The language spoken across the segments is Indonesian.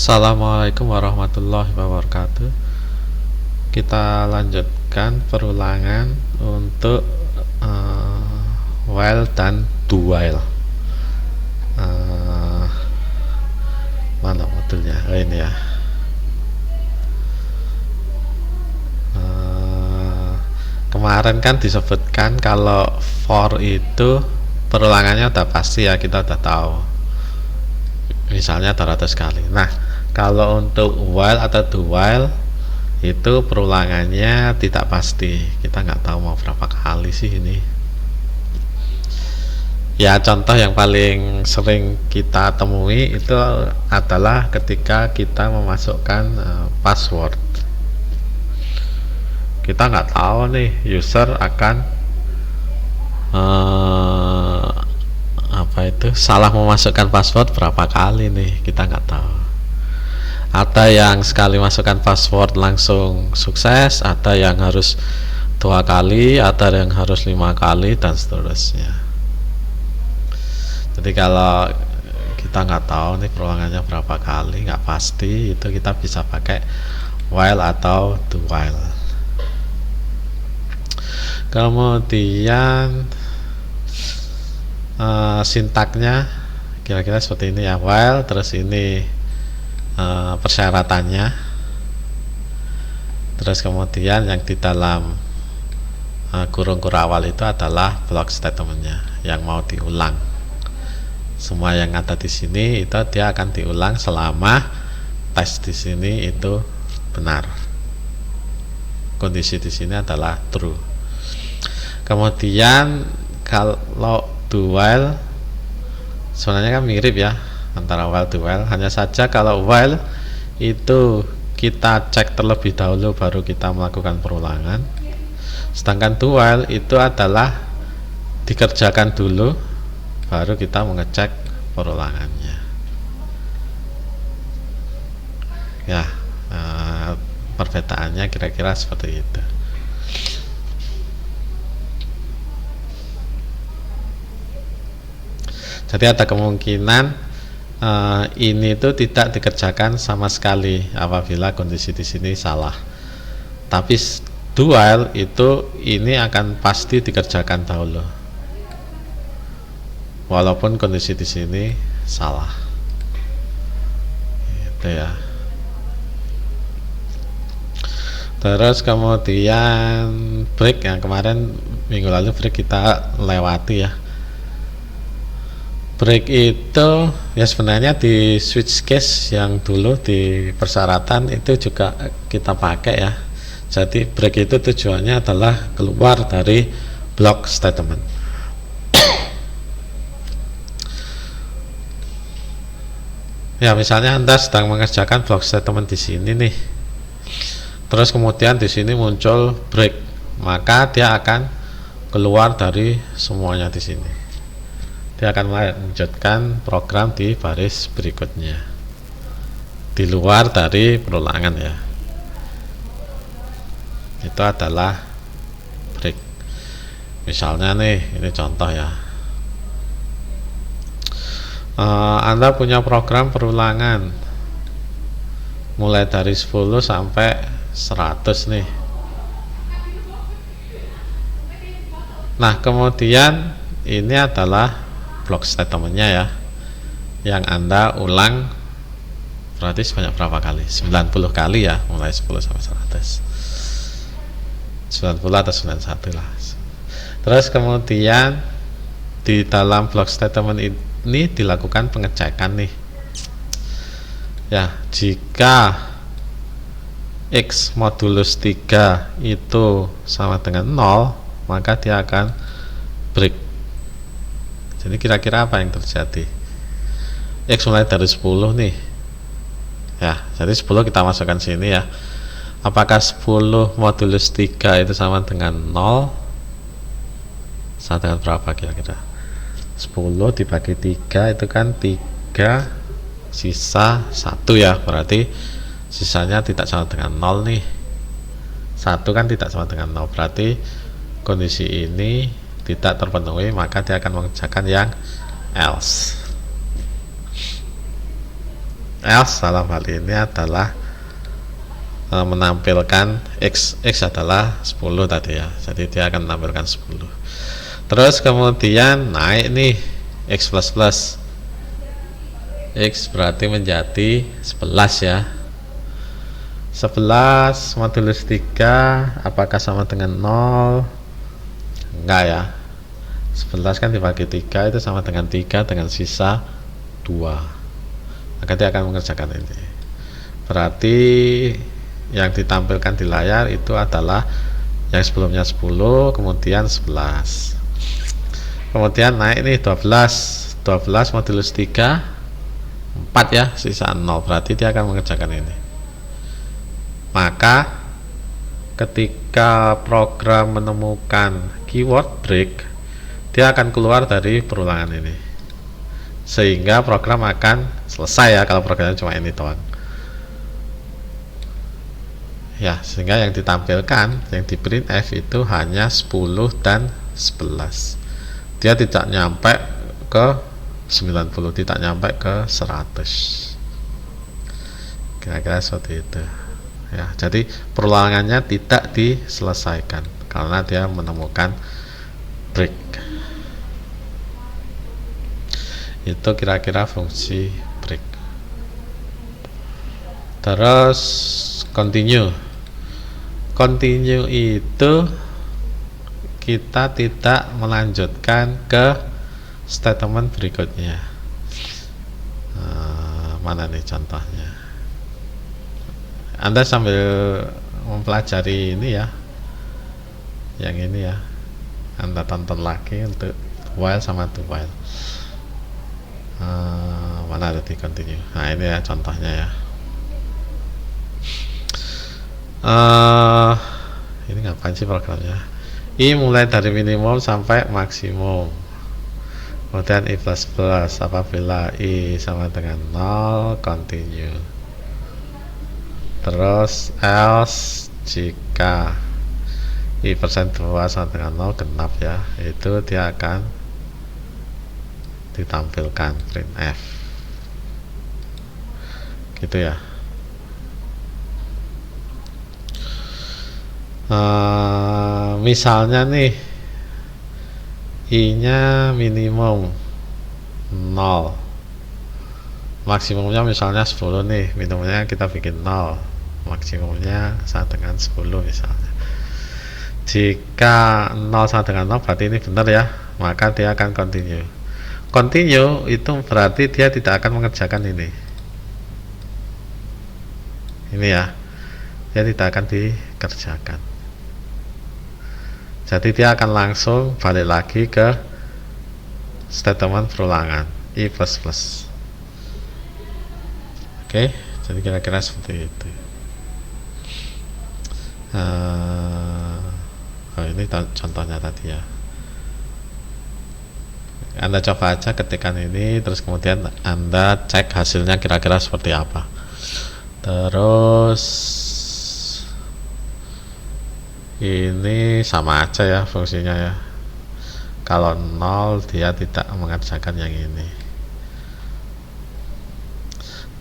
Assalamualaikum warahmatullahi wabarakatuh. Kita lanjutkan perulangan untuk while dan do while. Mana modulnya? Ini ya. Kemarin kan disebutkan kalau for itu perulangannya udah pasti ya, kita udah tahu. Misalnya 200 kali. Nah, kalau untuk while atau do while itu perulangannya tidak pasti, kita nggak tahu mau berapa kali sih ini ya. Contoh yang paling sering kita temui itu adalah ketika kita memasukkan password. Kita nggak tahu nih user akan salah memasukkan password berapa kali nih, kita nggak tahu. Ada yang sekali masukkan password langsung sukses, ada yang harus 2 kali, ada yang harus 5 kali, dan seterusnya. Jadi kalau kita nggak tahu nih perulangannya berapa kali, nggak pasti, itu kita bisa pakai while atau do while. Kemudian sintaknya kira-kira seperti ini ya, while terus ini persyaratannya, terus kemudian yang di dalam kurung awal itu adalah block statementnya yang mau diulang. Semua yang ada di sini itu dia akan diulang selama tes di sini itu benar, kondisi di sini adalah true. Kemudian kalau do while sebenarnya kan mirip ya antara while do while, hanya saja kalau while itu kita cek terlebih dahulu baru kita melakukan perulangan, sedangkan do while itu adalah dikerjakan dulu baru kita mengecek perulangannya ya. Perbedaannya kira-kira seperti itu. Jadi ada kemungkinan ini tuh tidak dikerjakan sama sekali apabila kondisi di sini salah. Tapi do while itu ini akan pasti dikerjakan dahulu, walaupun kondisi di sini salah. Itu ya. Terus kemudian break yang kemarin minggu lalu break kita lewati ya. Break itu ya sebenarnya di switch case yang dulu di persyaratan itu juga kita pakai ya. Jadi break itu tujuannya adalah keluar dari block statement. Ya misalnya Anda sedang mengerjakan block statement di sini nih, terus kemudian di sini muncul break, maka dia akan keluar dari semuanya di sini. Dia akan melanjutkan program di baris berikutnya di luar dari perulangan ya. Itu adalah break. Misalnya nih, ini contoh ya, Anda punya program perulangan mulai dari 10 sampai 100 nih. Nah kemudian ini adalah block statementnya ya, yang Anda ulang berarti sebanyak berapa kali? 90 kali ya, mulai 10 sampai 100, 90 atau 91 lah. Terus kemudian di dalam block statement ini dilakukan pengecekan nih ya, jika X modulus 3 itu sama dengan 0 maka dia akan break. Jadi kira-kira apa yang terjadi? X mulai dari 10 nih ya, jadi 10 kita masukkan sini ya. Apakah 10 modulus 3 itu sama dengan 0? Sama dengan berapa kira-kira? 10 dibagi 3 itu kan 3 sisa 1 ya, berarti sisanya tidak sama dengan 0 nih. 1 kan tidak sama dengan 0, berarti kondisi ini tidak terpenuhi, maka dia akan mengerjakan yang else. else dalam hal ini adalah menampilkan x adalah 10 tadi ya, jadi dia akan menampilkan 10. Terus kemudian naik nih x plus plus, x berarti menjadi 11 ya. 11 modulus 3 apakah sama dengan 0? Enggak ya, 11 kan dibagi 3 itu sama dengan 3 dengan sisa 2, maka dia akan mengerjakan ini. Berarti yang ditampilkan di layar itu adalah yang sebelumnya 10 kemudian 11, kemudian naik nih 12 modulus 3 4 ya, sisa 0, berarti dia akan mengerjakan ini. Maka ketika program menemukan keyword break, dia akan keluar dari perulangan ini, sehingga program akan selesai ya kalau programnya cuma ini doang ya, sehingga yang ditampilkan yang di printf itu hanya 10 dan 11. Dia tidak nyampe ke 90, tidak nyampe ke 100, kira-kira seperti itu ya. Jadi perulangannya tidak diselesaikan karena dia menemukan break. Itu kira-kira fungsi break. Terus continue itu kita tidak melanjutkan ke statement berikutnya. Mana nih contohnya? Anda sambil mempelajari ini ya, yang ini ya, Anda tonton lagi untuk while sama do while. Mana ada di continue? Nah ini ya contohnya ya. Ini ngapain sih programnya? I mulai dari minimum sampai maksimum, kemudian i plus plus apabila i sama dengan 0 continue, terus else jika i persen 2 sama dengan 0 genap ya, itu dia akan ditampilkan printf gitu ya. Misalnya nih i nya minimum 0, maksimumnya misalnya 10 nih, minimumnya kita bikin 0, maksimumnya sama dengan 10 misalnya. Jika 0 sama dengan 0 berarti ini benar ya, maka dia akan continue. Continue itu berarti dia tidak akan mengerjakan ini ya, dia tidak akan dikerjakan. Jadi dia akan langsung balik lagi ke statement perulangan i plus plus. Oke, jadi kira-kira seperti itu. Ini contohnya tadi ya. Anda coba aja ketikkan ini, terus kemudian Anda cek hasilnya kira-kira seperti apa. Terus ini sama aja ya fungsinya ya. Kalau 0 dia tidak mengerjakan yang ini.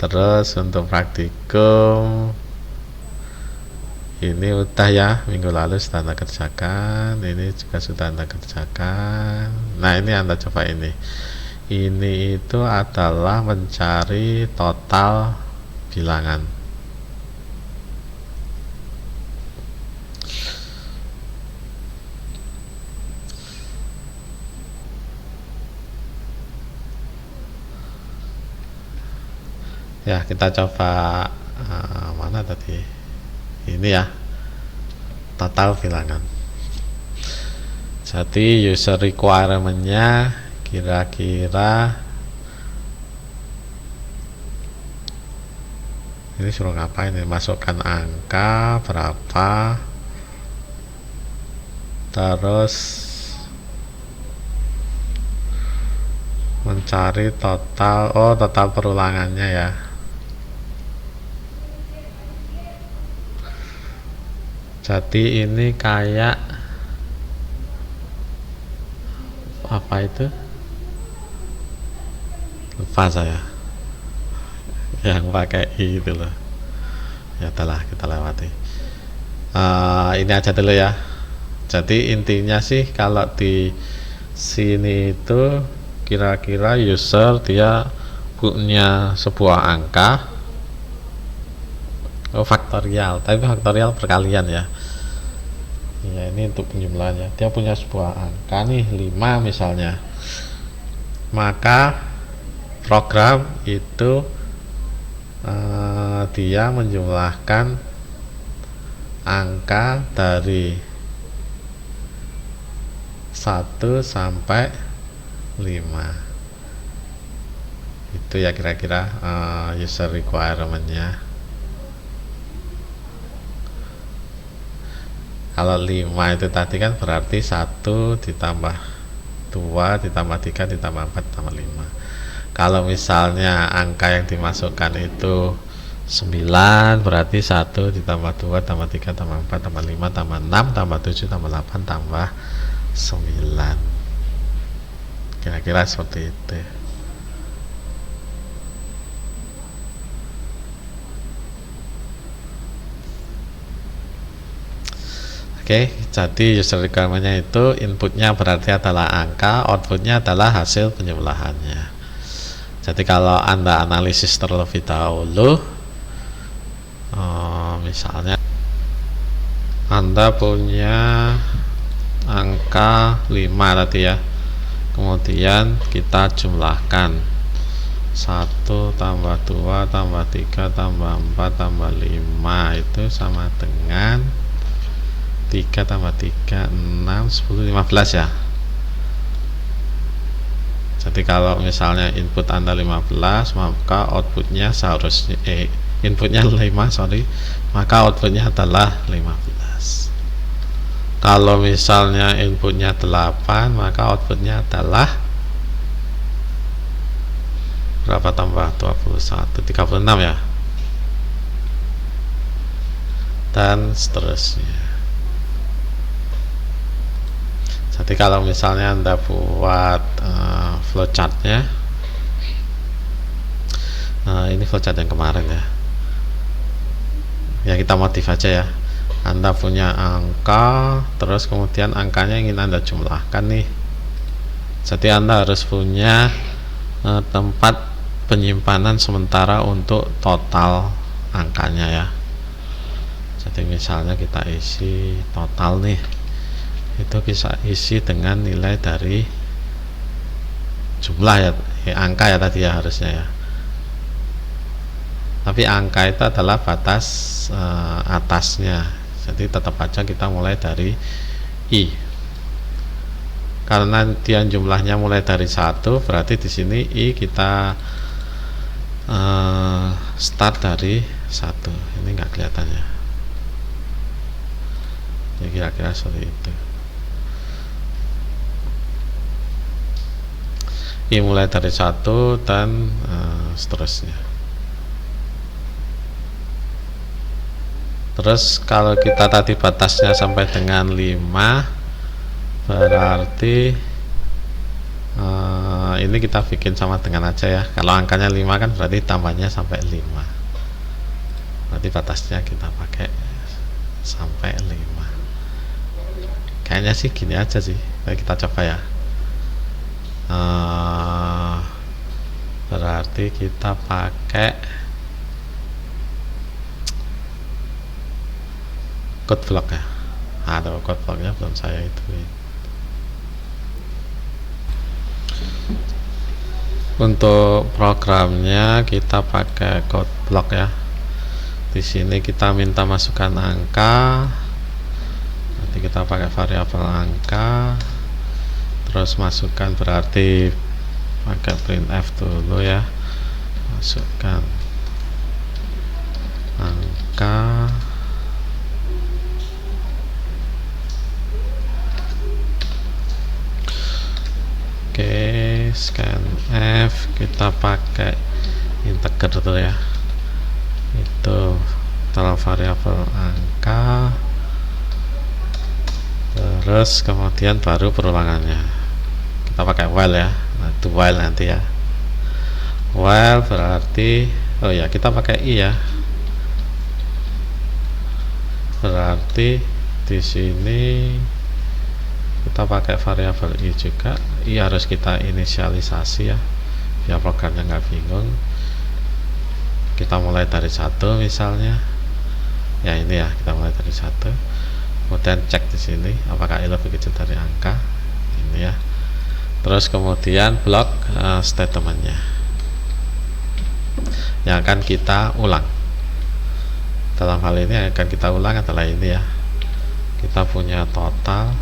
Terus untuk praktikum ini udah ya, minggu lalu sudah Anda kerjakan, ini juga sudah Anda kerjakan. Nah ini Anda coba ini itu adalah mencari total bilangan. Ya kita coba mana tadi, ini ya, total bilangan. Jadi user requirement-nya kira-kira ini suruh ngapain ini, masukkan angka berapa, terus mencari total, total perulangannya ya. Jadi ini kayak apa itu, lupa saya, yang pakai i itu loh. Ya telah kita lewati. Ini aja dulu ya. Jadi intinya sih kalau di sini itu kira-kira user dia punya sebuah angka faktorial, tapi faktorial perkalian ya. Ya ini untuk penjumlahannya. Dia punya sebuah angka nih 5 misalnya. Maka program itu dia menjumlahkan angka dari 1 sampai 5. Itu ya kira-kira user requirement-nya. Kalau 5 itu tadi kan berarti 1 ditambah 2 ditambah 3 ditambah 4 ditambah 5. Kalau misalnya angka yang dimasukkan itu 9, berarti 1 ditambah 2 tambah 3 tambah 4 tambah 5 tambah 6 tambah 7 tambah 8 tambah 9. Kira-kira seperti itu. Oke, jadi user requirement-nya itu inputnya berarti adalah angka, outputnya adalah hasil penjumlahannya. Jadi kalau Anda analisis terlebih dahulu, misalnya Anda punya angka 5 tadi ya, kemudian kita jumlahkan 1 tambah 2 tambah 3 tambah 4 tambah 5 itu sama dengan 3 tambah 3 6 10 15 ya. Jadi kalau misalnya input Anda 15, maka outputnya seharusnya inputnya 5 maka outputnya adalah 15. Kalau misalnya inputnya 8, maka outputnya adalah berapa tambah 21 36 ya, dan seterusnya. Jadi kalau misalnya Anda buat flowchartnya, ini flowchart yang kemarin ya kita modif aja ya. Anda punya angka, terus kemudian angkanya ingin Anda jumlahkan nih. Jadi Anda harus punya tempat penyimpanan sementara untuk total angkanya ya. Jadi misalnya kita isi total nih, itu bisa isi dengan nilai dari jumlah ya, angka ya tadi ya harusnya ya. Tapi angka itu adalah batas atasnya, jadi tetap aja kita mulai dari i. Karena dia jumlahnya mulai dari 1, berarti di sini i kita start dari 1. Ini enggak kelihatan ya. Ini kira-kira seperti itu. I mulai dari 1 dan seterusnya. Terus kalau kita tadi batasnya sampai dengan 5, berarti ini kita bikin sama dengan aja ya. Kalau angkanya 5 kan berarti tambahnya sampai 5. Berarti batasnya kita pakai sampai 5. Kayaknya sih gini aja sih. Baik, kita coba ya. Berarti kita pakai code block ya. Ada code blocknya belum saya itu. Untuk programnya kita pakai code block ya. Di sini kita minta masukkan angka. Nanti kita pakai variabel angka. Terus masukkan berarti pakai printf dulu ya, masukkan angka, oke, scanf kita pakai integer dulu ya, itu dalam variabel angka, terus kemudian baru perulangannya kita pakai while ya. Nah, itu while nanti ya. While berarti Oh ya, kita pakai i ya. Berarti di sini kita pakai variabel i juga. I harus kita inisialisasi ya, biar programnya nggak bingung. Kita mulai dari 1 misalnya. Ya ini ya, kita mulai dari 1. Kemudian cek di sini apakah i lebih kecil dari angka. Ini ya. Terus kemudian blok statementnya yang akan kita ulang. Dalam hal ini yang akan kita ulang adalah ini ya. Kita punya total,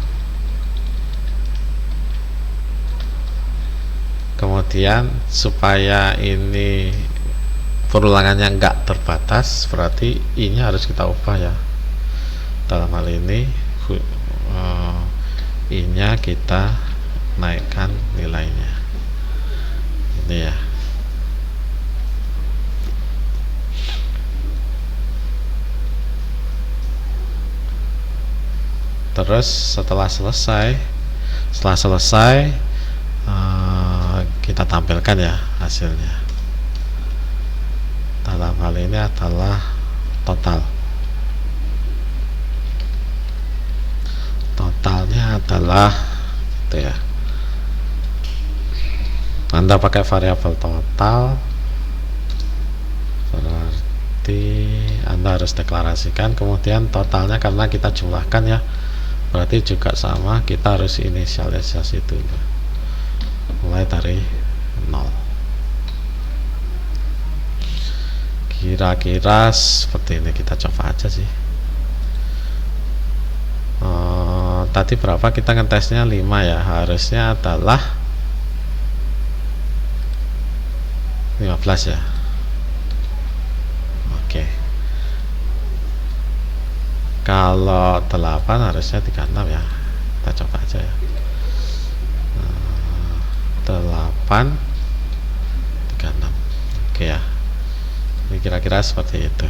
kemudian supaya ini perulangannya enggak terbatas, berarti i nya harus kita ubah ya. Dalam hal ini i nya kita naikkan nilainya ini ya. Terus setelah selesai kita tampilkan ya hasilnya. Dalam hal ini adalah totalnya adalah gitu ya. Anda pakai variabel total, berarti Anda harus deklarasikan, kemudian totalnya karena kita jumlahkan ya, berarti juga sama, kita harus inisialisasi dulu mulai dari 0. Kira-kira seperti ini, kita coba aja sih. Tadi berapa kita ngetesnya? 5 ya, harusnya adalah 15 ya. Oke. Kalau 8 harusnya 36 ya. Kita coba aja ya. 8 36. Oke ya. Ini kira-kira seperti itu.